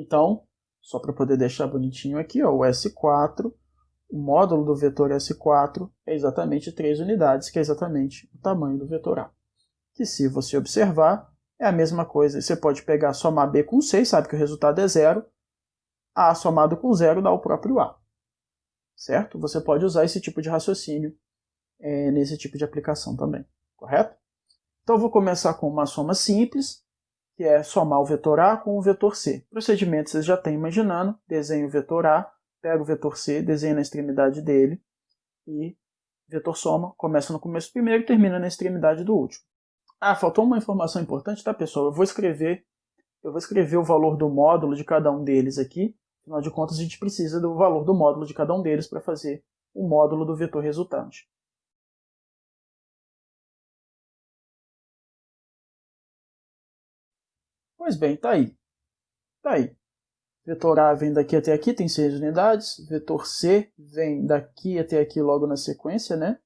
Então, só para poder deixar bonitinho aqui, ó, o S4, o módulo do vetor S4 é exatamente 3 unidades, que é exatamente o tamanho do vetor A. Que se você observar, é a mesma coisa. Você pode pegar, somar B com 6, sabe que o resultado é 0. A somado com 0 dá o próprio A. Certo? Você pode usar esse tipo de raciocínio nesse tipo de aplicação também. Correto? Então, eu vou começar com uma soma simples, que é somar o vetor A com o vetor C. Procedimento vocês já estão imaginando. Desenho o vetor A, pego o vetor C, desenho na extremidade dele, e vetor soma começa no começo do primeiro e termina na extremidade do último. Ah, faltou uma informação importante, tá, pessoal? Eu vou escrever o valor do módulo de cada um deles aqui. Afinal de contas, a gente precisa do valor do módulo de cada um deles para fazer o módulo do vetor resultante. Pois bem, tá aí. Vetor A vem daqui até aqui, tem 6 unidades. Vetor C vem daqui até aqui logo na sequência, né?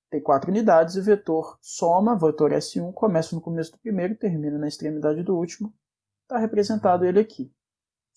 Tem 4 unidades. E o vetor soma, vetor S1, começa no começo do primeiro e termina na extremidade do último. Está representado ele aqui.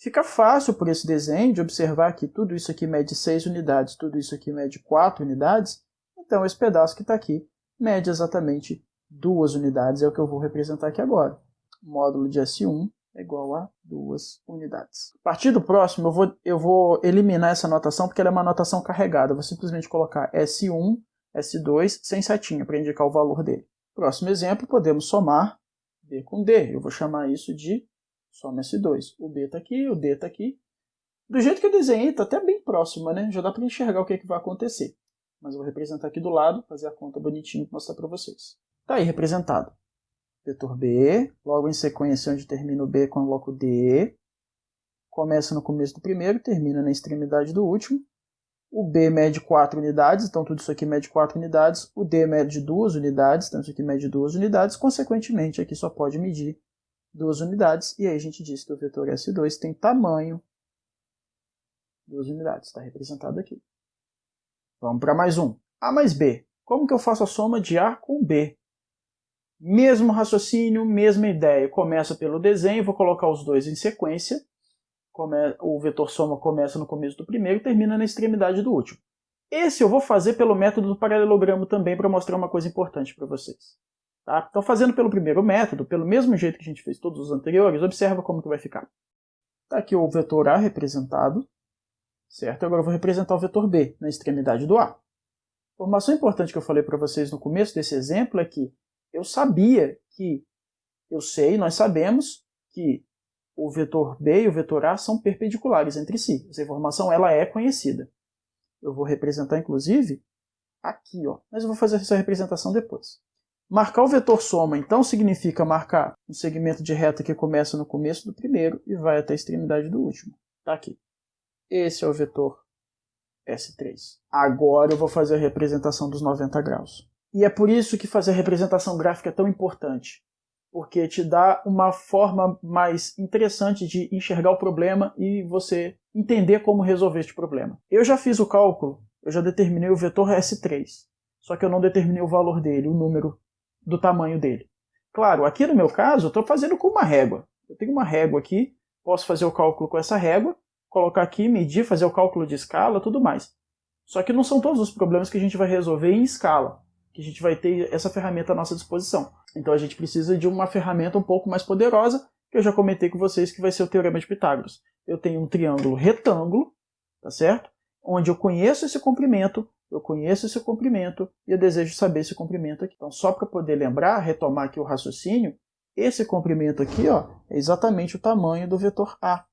Fica fácil por esse desenho de observar que tudo isso aqui mede 6 unidades, tudo isso aqui mede 4 unidades. Então esse pedaço que está aqui mede exatamente 2 unidades, é o que eu vou representar aqui agora. O módulo de S1 é igual a 2 unidades. A partir do próximo, eu vou eliminar essa notação, porque ela é uma notação carregada. Eu vou simplesmente colocar S1, S2, sem setinha, para indicar o valor dele. Próximo exemplo, podemos somar B com D. Eu vou chamar isso de soma S2. O B está aqui, o D está aqui. Do jeito que eu desenhei, está até bem próximo, né? Já dá para enxergar o que vai acontecer. Mas eu vou representar aqui do lado, fazer a conta bonitinho e mostrar para vocês. Está aí representado. Vetor B, logo em sequência onde termina o B, coloco o D. Começa no começo do primeiro, termina na extremidade do último. O B mede 4 unidades, então tudo isso aqui mede 4 unidades. O D mede 2 unidades, então isso aqui mede 2 unidades. Consequentemente, aqui só pode medir 2 unidades. E aí a gente diz que o vetor S2 tem tamanho 2 unidades, está representado aqui. Vamos para mais um. A mais B. Como que eu faço a soma de A com B? Mesmo raciocínio, mesma ideia. Começa pelo desenho, vou colocar os dois em sequência. O vetor soma começa no começo do primeiro e termina na extremidade do último. Esse eu vou fazer pelo método do paralelogramo também para mostrar uma coisa importante para vocês. Tá? Então, fazendo pelo primeiro método, pelo mesmo jeito que a gente fez todos os anteriores, observa como que vai ficar. Está aqui o vetor A representado, certo? Agora eu vou representar o vetor B na extremidade do A. Informação importante que eu falei para vocês no começo desse exemplo é que nós sabemos que o vetor B e o vetor A são perpendiculares entre si. Essa informação ela é conhecida. Eu vou representar, inclusive, aqui, ó. Mas eu vou fazer essa representação depois. Marcar o vetor soma, então, significa marcar um segmento de reta que começa no começo do primeiro e vai até a extremidade do último. Tá aqui. Esse é o vetor S3. Agora eu vou fazer a representação dos 90 graus. E é por isso que fazer a representação gráfica é tão importante. Porque te dá uma forma mais interessante de enxergar o problema e você entender como resolver este problema. Eu já fiz o cálculo, eu já determinei o vetor S3, só que eu não determinei o valor dele, o número do tamanho dele. Claro, aqui no meu caso, eu estou fazendo com uma régua. Eu tenho uma régua aqui, posso fazer o cálculo com essa régua, colocar aqui, medir, fazer o cálculo de escala, tudo mais. Só que não são todos os problemas que a gente vai resolver em escala, que a gente vai ter essa ferramenta à nossa disposição. Então a gente precisa de uma ferramenta um pouco mais poderosa, que eu já comentei com vocês que vai ser o Teorema de Pitágoras. Eu tenho um triângulo retângulo, tá certo? Onde eu conheço esse comprimento e eu desejo saber esse comprimento aqui. Então só para poder lembrar, retomar aqui o raciocínio, esse comprimento aqui, ó, é exatamente o tamanho do vetor A.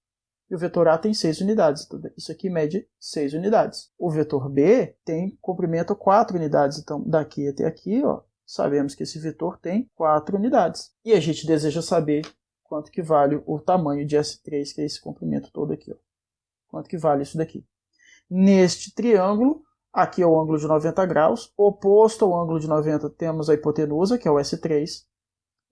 E o vetor A tem 6 unidades, então isso aqui mede 6 unidades. O vetor B tem comprimento 4 unidades, então daqui até aqui, ó, sabemos que esse vetor tem 4 unidades. E a gente deseja saber quanto que vale o tamanho de S3, que é esse comprimento todo aqui, ó. Quanto que vale isso daqui. Neste triângulo, aqui é o ângulo de 90 graus, oposto ao ângulo de 90 temos a hipotenusa, que é o S3,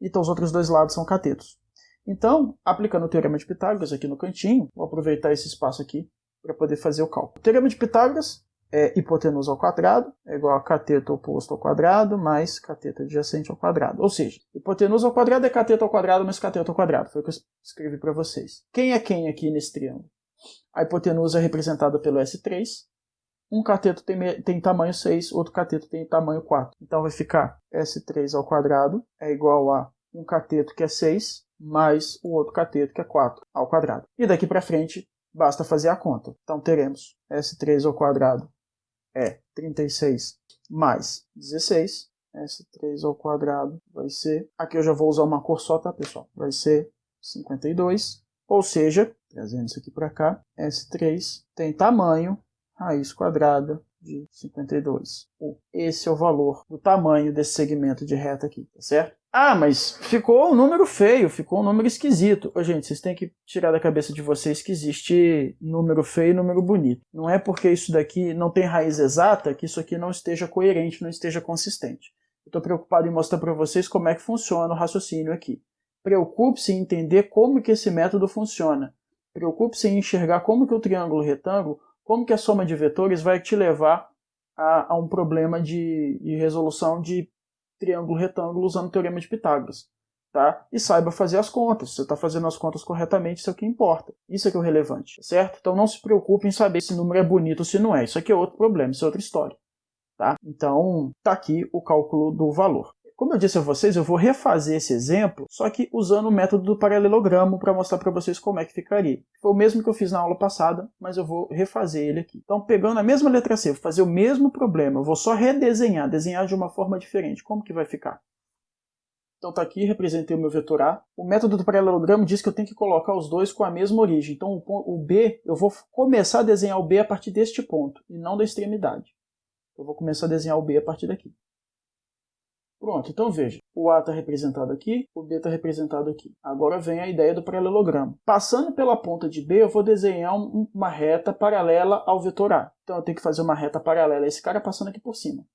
então os outros dois lados são catetos. Então, aplicando o Teorema de Pitágoras aqui no cantinho, vou aproveitar esse espaço aqui para poder fazer o cálculo. O Teorema de Pitágoras é hipotenusa ao quadrado, é igual a cateto oposto ao quadrado, mais cateto adjacente ao quadrado. Ou seja, hipotenusa ao quadrado é cateto ao quadrado mais cateto ao quadrado. Foi o que eu escrevi para vocês. Quem é quem aqui nesse triângulo? A hipotenusa é representada pelo S3. Um cateto tem tamanho 6, outro cateto tem tamanho 4. Então vai ficar S3 ao quadrado é igual a um cateto que é 6, mais o outro cateto que é 4 ao quadrado. E daqui para frente, basta fazer a conta. Então teremos S3 ao quadrado é 36 mais 16. S3 ao quadrado vai ser... Aqui eu já vou usar uma cor só, tá, pessoal? Vai ser 52. Ou seja, trazendo isso aqui para cá, S3 tem tamanho raiz quadrada de 52. Esse é o valor do tamanho desse segmento de reta aqui, tá certo? Ah, mas ficou um número feio, ficou um número esquisito. Ô, gente, vocês têm que tirar da cabeça de vocês que existe número feio e número bonito. Não é porque isso daqui não tem raiz exata que isso aqui não esteja coerente, não esteja consistente. Eu estou preocupado em mostrar para vocês como é que funciona o raciocínio aqui. Preocupe-se em entender como que esse método funciona. Preocupe-se em enxergar como que o triângulo retângulo, como que a soma de vetores vai te levar a um problema de resolução de triângulo retângulo usando o teorema de Pitágoras. Tá? E saiba fazer as contas. Se você está fazendo as contas corretamente, isso é o que importa. Isso é que é o relevante, certo? Então não se preocupe em saber se o número é bonito ou se não é. Isso aqui é outro problema, isso é outra história. Tá? Então, está aqui o cálculo do valor. Como eu disse a vocês, eu vou refazer esse exemplo, só que usando o método do paralelogramo para mostrar para vocês como é que ficaria. Foi o mesmo que eu fiz na aula passada, mas eu vou refazer ele aqui. Então, pegando a mesma letra C, vou fazer o mesmo problema, eu vou só redesenhar, desenhar de uma forma diferente. Como que vai ficar? Então tá aqui, representei o meu vetor A. O método do paralelogramo diz que eu tenho que colocar os dois com a mesma origem. Então o B, eu vou começar a desenhar o B a partir deste ponto, e não da extremidade. Eu vou começar a desenhar o B a partir daqui. Pronto, então veja, o A está representado aqui, o B está representado aqui. Agora vem a ideia do paralelogramo. Passando pela ponta de B, eu vou desenhar uma reta paralela ao vetor A. Então eu tenho que fazer uma reta paralela a esse cara passando aqui por cima.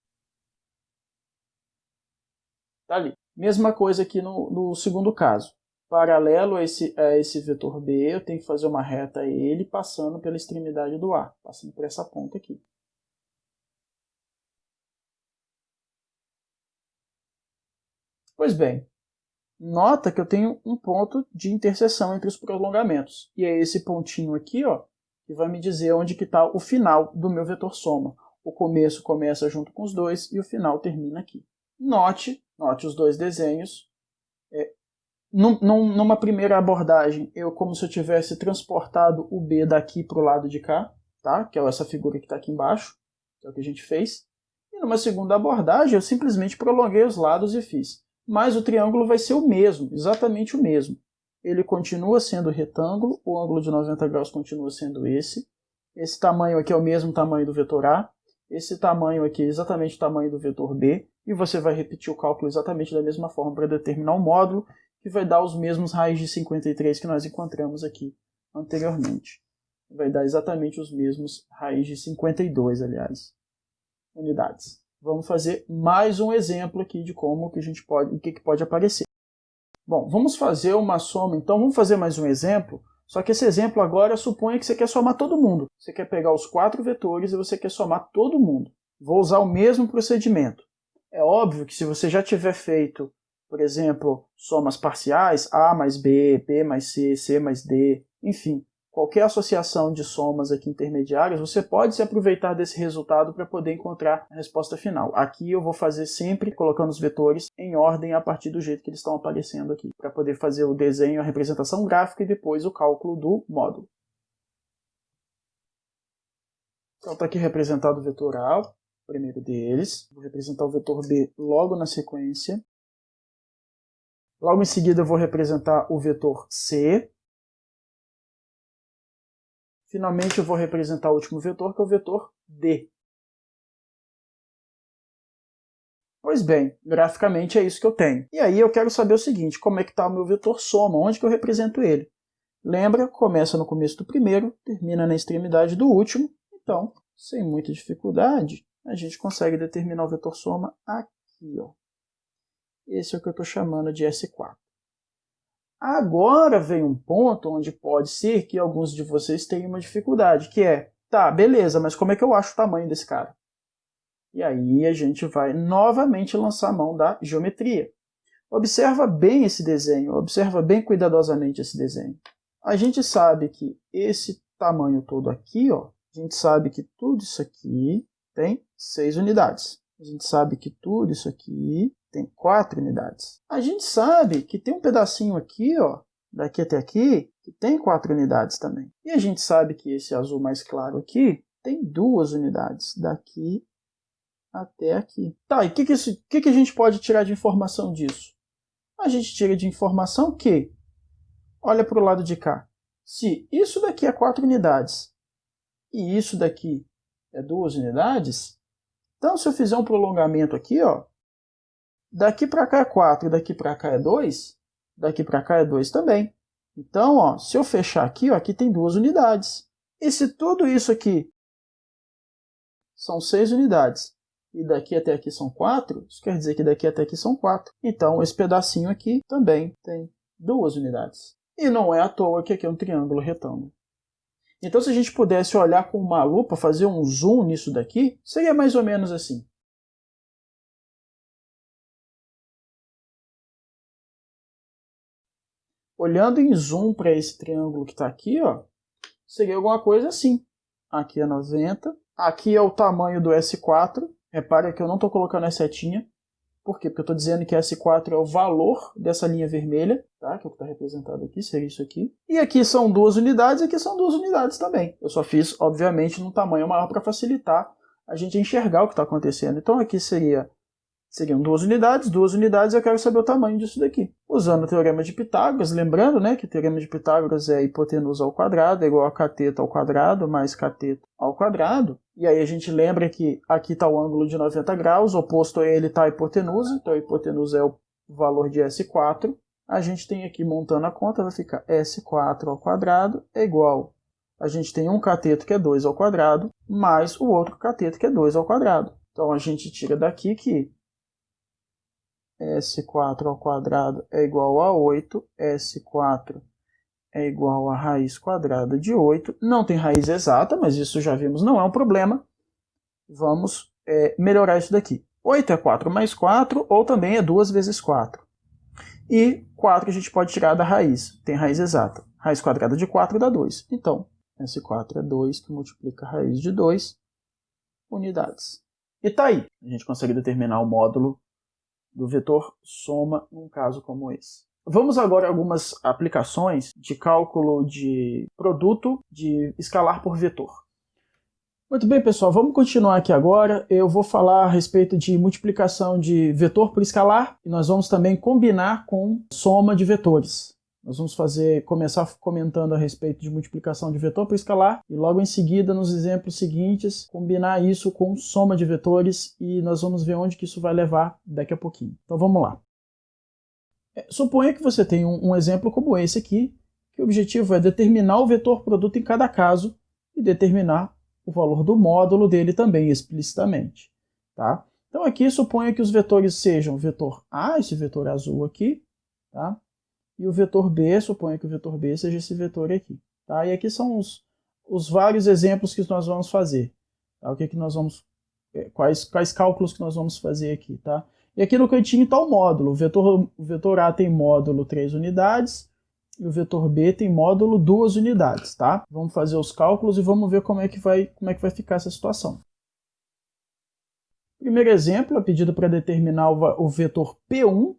Tá ali. Mesma coisa aqui no segundo caso. Paralelo a esse vetor B, eu tenho que fazer uma reta a ele passando pela extremidade do A, passando por essa ponta aqui. Pois bem, nota que eu tenho um ponto de interseção entre os prolongamentos. E é esse pontinho aqui, ó, que vai me dizer onde que está o final do meu vetor soma. O começo começa junto com os dois e o final termina aqui. Note os dois desenhos. Numa primeira abordagem, eu como se eu tivesse transportado o B daqui para o lado de cá, tá? Que é essa figura que está aqui embaixo, que é o que a gente fez. E numa segunda abordagem, eu simplesmente prolonguei os lados e fiz. Mas o triângulo vai ser o mesmo, exatamente o mesmo. Ele continua sendo retângulo, o ângulo de 90 graus continua sendo esse. Esse tamanho aqui é o mesmo tamanho do vetor A. Esse tamanho aqui é exatamente o tamanho do vetor B. E você vai repetir o cálculo exatamente da mesma forma para determinar o módulo, que vai dar os mesmos raiz de 53 que nós encontramos aqui anteriormente. Vai dar exatamente os mesmos raiz de 52, aliás, unidades. Vamos fazer mais um exemplo aqui de como que a gente pode, o que pode aparecer. Bom, vamos fazer uma soma, então vamos fazer mais um exemplo, só que esse exemplo agora suponha que você quer somar todo mundo. Você quer pegar os 4 vetores e você quer somar todo mundo. Vou usar o mesmo procedimento. É óbvio que se você já tiver feito, por exemplo, somas parciais, A mais B, B mais C, C mais D, enfim, qualquer associação de somas aqui intermediárias, você pode se aproveitar desse resultado para poder encontrar a resposta final. Aqui eu vou fazer sempre colocando os vetores em ordem a partir do jeito que eles estão aparecendo aqui, para poder fazer o desenho, a representação gráfica e depois o cálculo do módulo. Então está aqui representado o vetor A, o primeiro deles. Vou representar o vetor B logo na sequência. Logo em seguida eu vou representar o vetor C. Finalmente eu vou representar o último vetor, que é o vetor D. Pois bem, graficamente é isso que eu tenho. E aí eu quero saber o seguinte, como é que está o meu vetor soma, onde que eu represento ele? Lembra, começa no começo do primeiro, termina na extremidade do último, então, sem muita dificuldade, a gente consegue determinar o vetor soma aqui, ó. Esse é o que eu estou chamando de S4. Agora vem um ponto onde pode ser que alguns de vocês tenham uma dificuldade, que é, Tá, beleza, mas como é que eu acho o tamanho desse cara? E aí a gente vai novamente lançar a mão da geometria. Observa bem esse desenho, observa bem cuidadosamente esse desenho. A gente sabe que esse tamanho todo aqui, ó, a gente sabe que tudo isso aqui tem 6 unidades. A gente sabe que tudo isso aqui tem 4 unidades. A gente sabe que tem um pedacinho aqui, ó, daqui até aqui, que tem 4 unidades também. E a gente sabe que esse azul mais claro aqui tem 2 unidades, daqui até aqui. Tá, e o que a gente pode tirar de informação disso? A gente tira de informação que, olha para o lado de cá, se isso daqui é 4 unidades e isso daqui é 2 unidades, então se eu fizer um prolongamento aqui, ó, daqui para cá é 4, daqui para cá é 2, daqui para cá é 2 também. Então, ó, se eu fechar aqui, ó, aqui tem 2 unidades. E se tudo isso aqui são 6 unidades e daqui até aqui são 4, isso quer dizer que daqui até aqui são 4. Então, esse pedacinho aqui também tem 2 unidades. E não é à toa que aqui é um triângulo retângulo. Então, se a gente pudesse olhar com uma lupa, fazer um zoom nisso daqui, seria mais ou menos assim. Olhando em zoom para esse triângulo que está aqui, ó, seria alguma coisa assim. Aqui é 90, aqui é o tamanho do S4. Repare que eu não estou colocando a setinha. Por quê? Porque eu estou dizendo que S4 é o valor dessa linha vermelha, tá? Que é o que está representado aqui, seria isso aqui. E aqui são 2 unidades, e aqui são 2 unidades também. Eu só fiz, obviamente, num tamanho maior para facilitar a gente enxergar o que está acontecendo. Então aqui seriam 2 unidades, eu quero saber o tamanho disso daqui. Usando o teorema de Pitágoras, lembrando, né, que o teorema de Pitágoras é hipotenusa ao quadrado, é igual a cateto ao quadrado, mais cateto ao quadrado. E aí a gente lembra que aqui está o ângulo de 90 graus, oposto a ele está a hipotenusa, então a hipotenusa é o valor de S4. A gente tem aqui, montando a conta, vai ficar S4 ao quadrado é igual, a gente tem um cateto que é 2 ao quadrado, mais o outro cateto que é 2 ao quadrado. Então a gente tira daqui que S4 ao quadrado é igual a 8, S4 é igual a raiz quadrada de 8. Não tem raiz exata, mas isso já vimos, não é um problema. Vamos melhorar isso daqui. 8 é 4 mais 4, ou também é 2 vezes 4. E 4 a gente pode tirar da raiz, tem raiz exata. Raiz quadrada de 4 dá 2. Então, S4 é 2, que multiplica a raiz de 2 unidades. E tá aí, a gente consegue determinar o módulo do vetor soma num caso como esse. Vamos agora a algumas aplicações de cálculo de produto de escalar por vetor. Muito bem, pessoal, vamos continuar aqui agora. Eu vou falar a respeito de multiplicação de vetor por escalar e nós vamos também combinar com soma de vetores. Nós vamos começar comentando a respeito de multiplicação de vetor por escalar e logo em seguida, nos exemplos seguintes, combinar isso com soma de vetores e nós vamos ver onde que isso vai levar daqui a pouquinho. Então vamos lá. Suponha que você tem um exemplo como esse aqui, que o objetivo é determinar o vetor produto em cada caso e determinar o valor do módulo dele também explicitamente. Tá? Então aqui suponha que os vetores sejam o vetor A, esse vetor azul aqui, tá? E o vetor B, suponha que o vetor B seja esse vetor aqui. Tá? E aqui são os vários exemplos que nós vamos fazer. Tá? O que nós vamos, quais cálculos que nós vamos fazer aqui. Tá? E aqui no cantinho está o módulo. O vetor A tem módulo 3 unidades e o vetor B tem módulo 2 unidades. Tá? Vamos fazer os cálculos e vamos ver como é que vai ficar essa situação. Primeiro exemplo é pedido para determinar o vetor P1,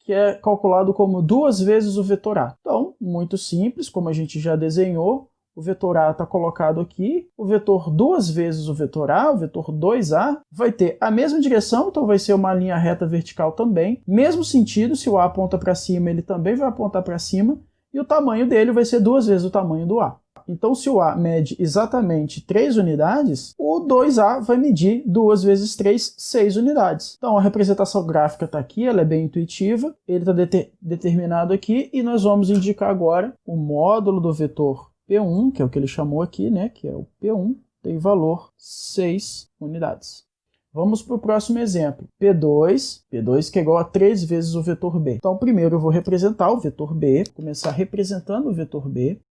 que é calculado como 2 vezes o vetor A. Então, muito simples, como a gente já desenhou, o vetor A está colocado aqui, o vetor 2 vezes o vetor A, o vetor 2A, vai ter a mesma direção, então vai ser uma linha reta vertical também, mesmo sentido, se o A aponta para cima, ele também vai apontar para cima, e o tamanho dele vai ser 2 vezes o tamanho do A. Então, se o A mede exatamente 3 unidades, o 2A vai medir 2 vezes 3, 6 unidades. Então, a representação gráfica está aqui, ela é bem intuitiva, ele está determinado aqui, e nós vamos indicar agora o módulo do vetor P1, que é o que ele chamou aqui, né, que é o P1, tem valor 6 unidades. Vamos para o próximo exemplo, P2 que é igual a 3 vezes o vetor B. Então, primeiro eu vou representar o vetor B, começar representando o vetor B.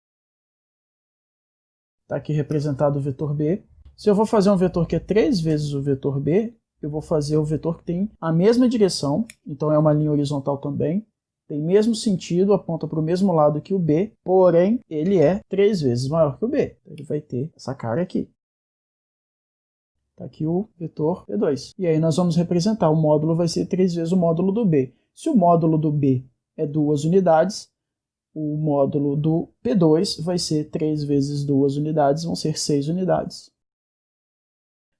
Está aqui representado o vetor B. Se eu vou fazer um vetor que é 3 vezes o vetor B, eu vou fazer o vetor que tem a mesma direção, então é uma linha horizontal também, tem mesmo sentido, aponta para o mesmo lado que o B, porém ele é 3 vezes maior que o B. Ele vai ter essa cara aqui. Está aqui o vetor P2. E aí nós vamos representar, o módulo vai ser 3 vezes o módulo do B. Se o módulo do B é 2 unidades, o módulo do P2 vai ser 3 vezes 2 unidades, vão ser 6 unidades.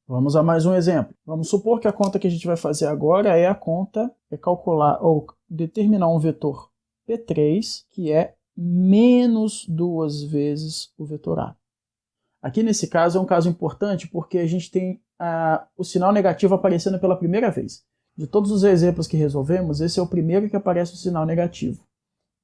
Vamos a mais um exemplo. Vamos supor que a conta que a gente vai fazer agora é a conta, calcular ou determinar um vetor P3 que é menos 2 vezes o vetor A. Aqui nesse caso é um caso importante porque a gente tem o sinal negativo aparecendo pela primeira vez. De todos os exemplos que resolvemos, esse é o primeiro que aparece o sinal negativo.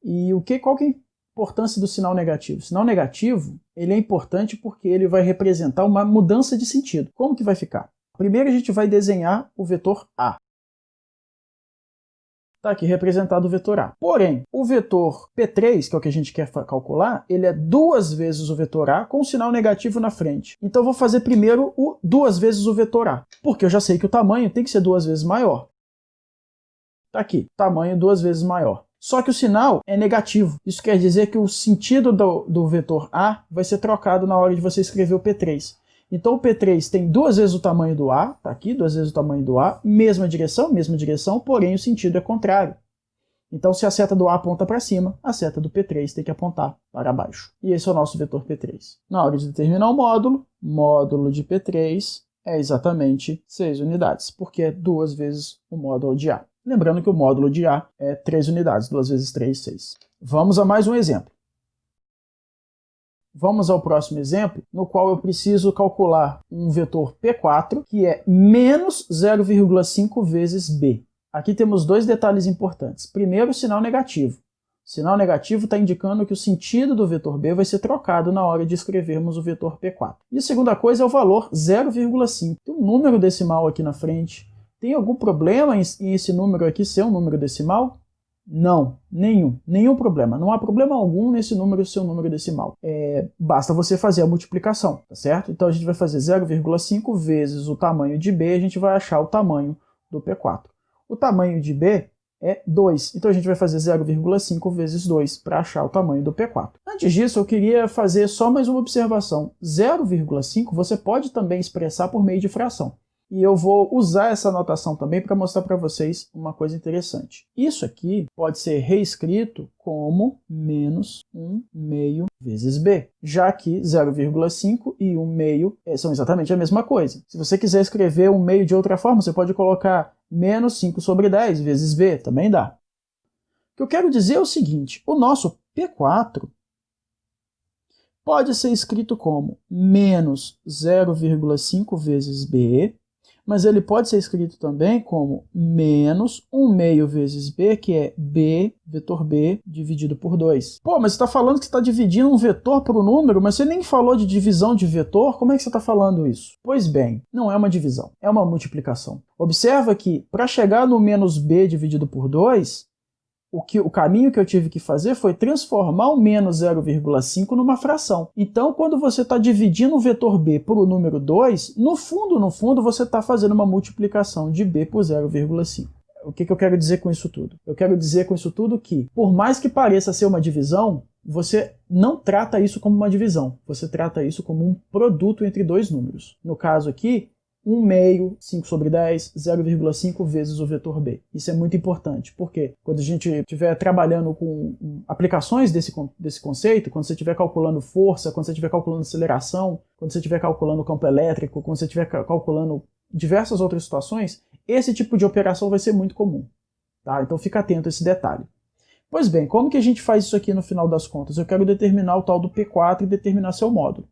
E qual que é a importância do sinal negativo? O sinal negativo ele é importante porque ele vai representar uma mudança de sentido. Como que vai ficar? Primeiro a gente vai desenhar o vetor A. Está aqui representado o vetor A. Porém, o vetor P3, que é o que a gente quer calcular, ele é 2 vezes o vetor A com o sinal negativo na frente. Então eu vou fazer primeiro 2 vezes o vetor A, porque eu já sei que o tamanho tem que ser 2 vezes maior. Está aqui, tamanho 2 vezes maior. Só que o sinal é negativo. Isso quer dizer que o sentido do vetor A vai ser trocado na hora de você escrever o P3. Então o P3 tem 2 vezes o tamanho do A, está aqui, 2 vezes o tamanho do A, mesma direção, porém o sentido é contrário. Então se a seta do A aponta para cima, a seta do P3 tem que apontar para baixo. E esse é o nosso vetor P3. Na hora de determinar o módulo de P3 é exatamente 6 unidades, porque é 2 vezes o módulo de A. Lembrando que o módulo de A é 3 unidades, 2 vezes 3, 6. Vamos a mais um exemplo. Vamos ao próximo exemplo, no qual eu preciso calcular um vetor P4, que é menos 0,5 vezes B. Aqui temos 2 detalhes importantes. Primeiro, o sinal negativo. O sinal negativo está indicando que o sentido do vetor B vai ser trocado na hora de escrevermos o vetor P4. E a segunda coisa é o valor 0,5. Tem um número decimal aqui na frente. Tem algum problema em esse número aqui ser um número decimal? Não, nenhum problema. Não há problema algum nesse número ser um número decimal. Basta você fazer a multiplicação, tá certo? Então a gente vai fazer 0,5 vezes o tamanho de B, a gente vai achar o tamanho do P4. O tamanho de B é 2, então a gente vai fazer 0,5 vezes 2 para achar o tamanho do P4. Antes disso, eu queria fazer só mais uma observação. 0,5 você pode também expressar por meio de fração. E eu vou usar essa notação também para mostrar para vocês uma coisa interessante. Isso aqui pode ser reescrito como menos 1/2 vezes B, já que 0,5 e 1/2 são exatamente a mesma coisa. Se você quiser escrever 1/2 de outra forma, você pode colocar menos 5/10 vezes B, também dá. O que eu quero dizer é o seguinte, o nosso P4 pode ser escrito como menos 0,5 vezes B, mas ele pode ser escrito também como menos 1/2 vezes B, que é B, vetor B, dividido por 2. Pô, mas você está falando que você está dividindo um vetor por um número, mas você nem falou de divisão de vetor, como é que você está falando isso? Pois bem, não é uma divisão, é uma multiplicação. Observa que, para chegar no menos B dividido por 2, o caminho que eu tive que fazer foi transformar o menos 0,5 numa fração. Então, quando você está dividindo o vetor B por o número 2, no fundo, você está fazendo uma multiplicação de B por 0,5. O que eu quero dizer com isso tudo? Eu quero dizer com isso tudo que, por mais que pareça ser uma divisão, você não trata isso como uma divisão. Você trata isso como um produto entre 2 números. No caso aqui, 1/2, 5/10, 0,5 vezes o vetor B. Isso é muito importante, porque quando a gente estiver trabalhando com aplicações desse conceito, quando você estiver calculando força, quando você estiver calculando aceleração, quando você estiver calculando campo elétrico, quando você estiver calculando diversas outras situações, esse tipo de operação vai ser muito comum. Tá? Então fica atento a esse detalhe. Pois bem, como que a gente faz isso aqui no final das contas? Eu quero determinar o tal do P4 e determinar seu módulo.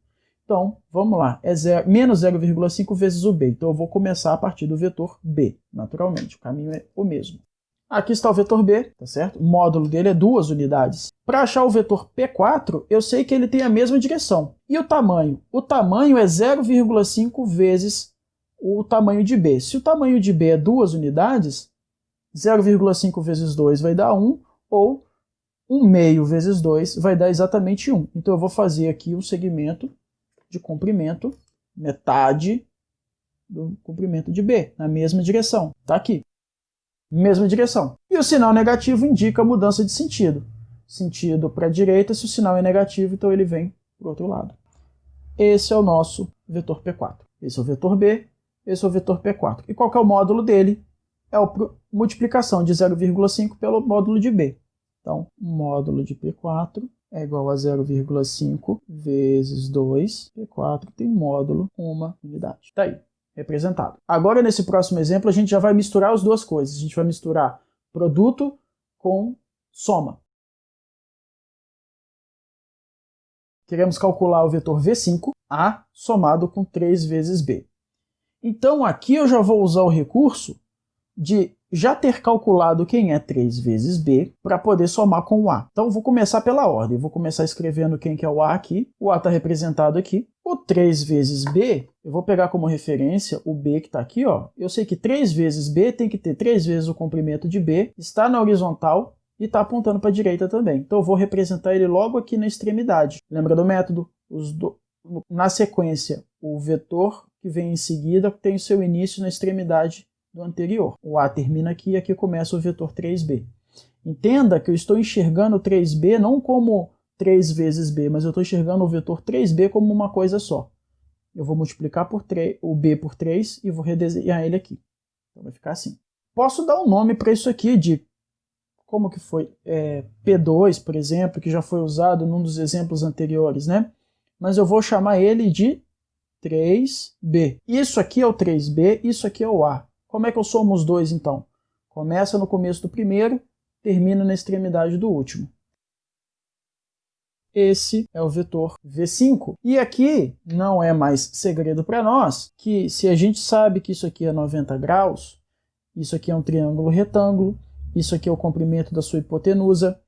Então, vamos lá, é menos 0,5 vezes o B. Então eu vou começar a partir do vetor B, naturalmente, o caminho é o mesmo. Aqui está o vetor B, tá certo? O módulo dele é 2 unidades. Para achar o vetor P4, eu sei que ele tem a mesma direção. E o tamanho? O tamanho é 0,5 vezes o tamanho de B. Se o tamanho de B é 2 unidades, 0,5 vezes 2 vai dar 1, ou 1/2 vezes 2 vai dar exatamente 1. Então eu vou fazer aqui um segmento de comprimento, metade do comprimento de B, na mesma direção. Está aqui. Mesma direção. E o sinal negativo indica a mudança de sentido. Sentido para a direita, se o sinal é negativo, então ele vem para o outro lado. Esse é o nosso vetor P4. Esse é o vetor B, esse é o vetor P4. E qual que é o módulo dele? É a multiplicação de 0,5 pelo módulo de B. Então, o módulo de P4 é igual a 0,5 vezes 2. P4 tem módulo 1 unidade. Está aí, representado. Agora, nesse próximo exemplo, a gente já vai misturar as duas coisas. A gente vai misturar produto com soma. Queremos calcular o vetor V5, A, somado com 3 vezes B. Então, aqui eu já vou usar o recurso de já ter calculado quem é 3 vezes B para poder somar com o A. Então, vou começar pela ordem. Vou começar escrevendo quem que é o A aqui. O A está representado aqui. O 3 vezes B, eu vou pegar como referência o B que está aqui. Ó. Eu sei que 3 vezes B tem que ter 3 vezes o comprimento de B, está na horizontal e está apontando para a direita também. Então, eu vou representar ele logo aqui na extremidade. Lembra do método? Na sequência, o vetor que vem em seguida tem o seu início na extremidade do anterior. O A termina aqui e aqui começa o vetor 3B. Entenda que eu estou enxergando o 3B não como 3 vezes B, mas eu estou enxergando o vetor 3B como uma coisa só. Eu vou multiplicar o B por 3 e vou redesenhar ele aqui. Então vai ficar assim. Posso dar um nome para isso aqui de como que foi P2, por exemplo, que já foi usado num dos exemplos anteriores, né? Mas eu vou chamar ele de 3B. Isso aqui é o 3B, isso aqui é o A. Como é que eu somo os dois, então? Começa no começo do primeiro, termina na extremidade do último. Esse é o vetor V5. E aqui não é mais segredo para nós que se a gente sabe que isso aqui é 90 graus, isso aqui é um triângulo retângulo, isso aqui é o comprimento da sua hipotenusa,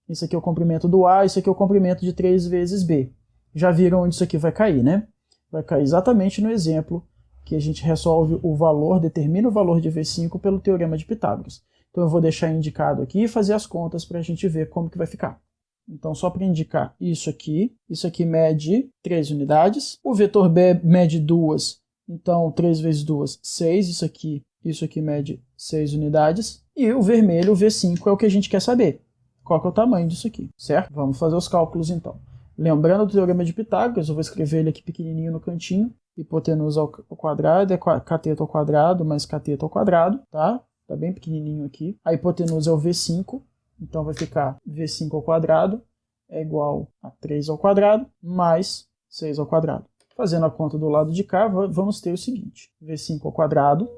isso aqui é o comprimento do A, isso aqui é o comprimento de 3 vezes B. Já viram onde isso aqui vai cair, né? Vai cair exatamente no exemplo que a gente resolve o valor, determina o valor de V5 pelo teorema de Pitágoras. Então eu vou deixar indicado aqui e fazer as contas para a gente ver como que vai ficar. Então só para indicar isso aqui mede 3 unidades, o vetor B mede 2, então 3 vezes 2, 6, isso aqui mede 6 unidades, e o vermelho, o V5, é o que a gente quer saber. Qual que é o tamanho disso aqui, certo? Vamos fazer os cálculos então. Lembrando do teorema de Pitágoras, eu vou escrever ele aqui pequenininho no cantinho. Hipotenusa ao quadrado é cateto ao quadrado mais cateto ao quadrado, tá? Tá bem pequenininho aqui. A hipotenusa é o V5, então vai ficar V5 ao quadrado é igual a 3 ao quadrado mais 6 ao quadrado. Fazendo a conta do lado de cá, vamos ter o seguinte. V5 ao quadrado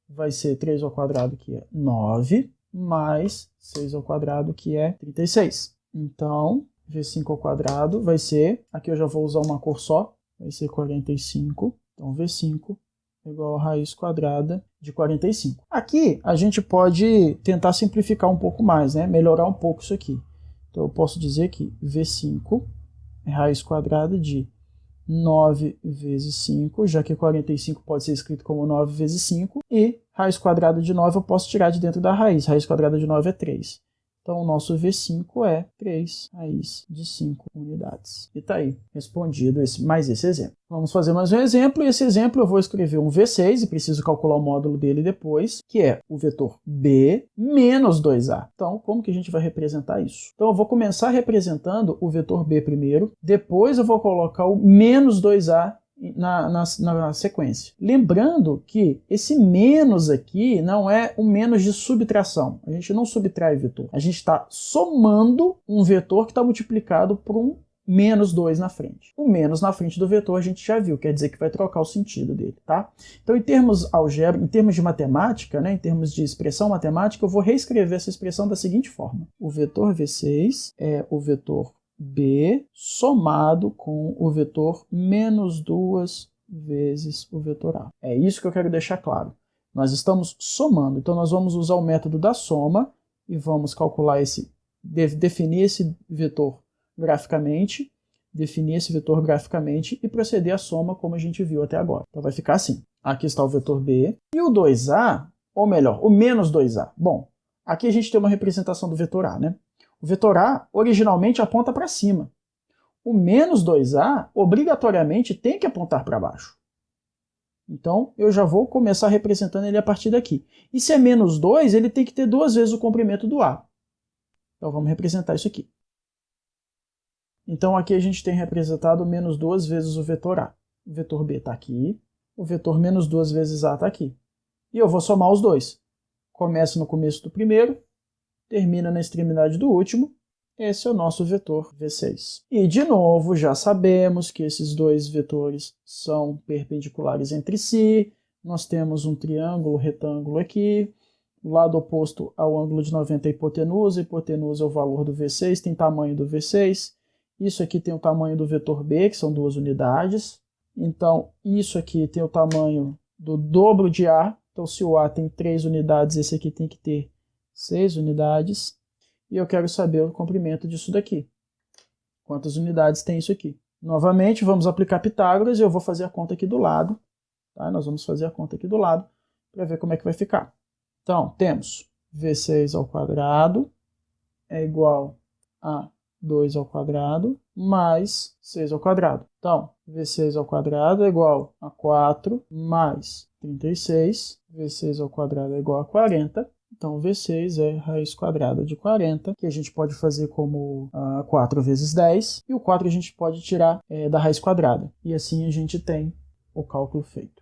vai ser 3 ao quadrado, que é 9, mais 6 ao quadrado, que é 36. Então, V5 ao quadrado vai ser, aqui eu já vou usar uma cor só, vai ser 45, então V5 é igual a raiz quadrada de 45. Aqui a gente pode tentar simplificar um pouco mais, né? Melhorar um pouco isso aqui. Então eu posso dizer que V5 é raiz quadrada de 9 vezes 5, já que 45 pode ser escrito como 9 vezes 5, e raiz quadrada de 9 eu posso tirar de dentro da raiz. Raiz quadrada de 9 é 3. Então, o nosso V5 é 3 raiz de 5 unidades. E está aí, respondido mais esse exemplo. Vamos fazer mais um exemplo, e esse exemplo eu vou escrever um V6, e preciso calcular o módulo dele depois, que é o vetor B menos 2A. Então, como que a gente vai representar isso? Então, eu vou começar representando o vetor B primeiro, depois eu vou colocar o menos 2A na sequência. Lembrando que esse menos aqui não é um menos de subtração. A gente não subtrai vetor. A gente está somando um vetor que está multiplicado por um menos 2 na frente. O menos na frente do vetor a gente já viu, quer dizer que vai trocar o sentido dele, tá? Então, em termos em termos de matemática, né, em termos de expressão matemática, eu vou reescrever essa expressão da seguinte forma. O vetor V6 é o vetor B somado com o vetor menos 2 vezes o vetor A. É isso que eu quero deixar claro. Nós estamos somando, então nós vamos usar o método da soma e vamos calcular definir esse vetor graficamente, e proceder à soma como a gente viu até agora. Então vai ficar assim. Aqui está o vetor B e o 2A, ou melhor, o menos 2A. Bom, aqui a gente tem uma representação do vetor A, né? O vetor A originalmente aponta para cima. O menos 2A, obrigatoriamente, tem que apontar para baixo. Então, eu já vou começar representando ele a partir daqui. E se é menos 2, ele tem que ter 2 vezes o comprimento do A. Então, vamos representar isso aqui. Então, aqui a gente tem representado menos 2 vezes o vetor A. O vetor B está aqui. O vetor menos 2 vezes A está aqui. E eu vou somar os dois. Começa no começo do primeiro, termina na extremidade do último. Esse é o nosso vetor V6. E, de novo, já sabemos que esses dois vetores são perpendiculares entre si. Nós temos um triângulo retângulo aqui. O lado oposto ao ângulo de 90 é a hipotenusa. A hipotenusa é o valor do V6, tem tamanho do V6. Isso aqui tem o tamanho do vetor B, que são 2 unidades. Então, isso aqui tem o tamanho do dobro de A. Então, se o A tem 3 unidades, esse aqui tem que ter 6 unidades. E eu quero saber o comprimento disso daqui. Quantas unidades tem isso aqui? Novamente, vamos aplicar Pitágoras e eu vou fazer a conta aqui do lado. Tá? Nós vamos fazer a conta aqui do lado para ver como é que vai ficar. Então, temos V6 ao quadrado é igual a 2 ao quadrado mais 6 ao quadrado. Então, V6 ao quadrado é igual a 4 mais 36. V6 ao quadrado é igual a 40. Então, V6 é raiz quadrada de 40, que a gente pode fazer como 4 vezes 10, e o 4 a gente pode tirar da raiz quadrada. E assim a gente tem o cálculo feito.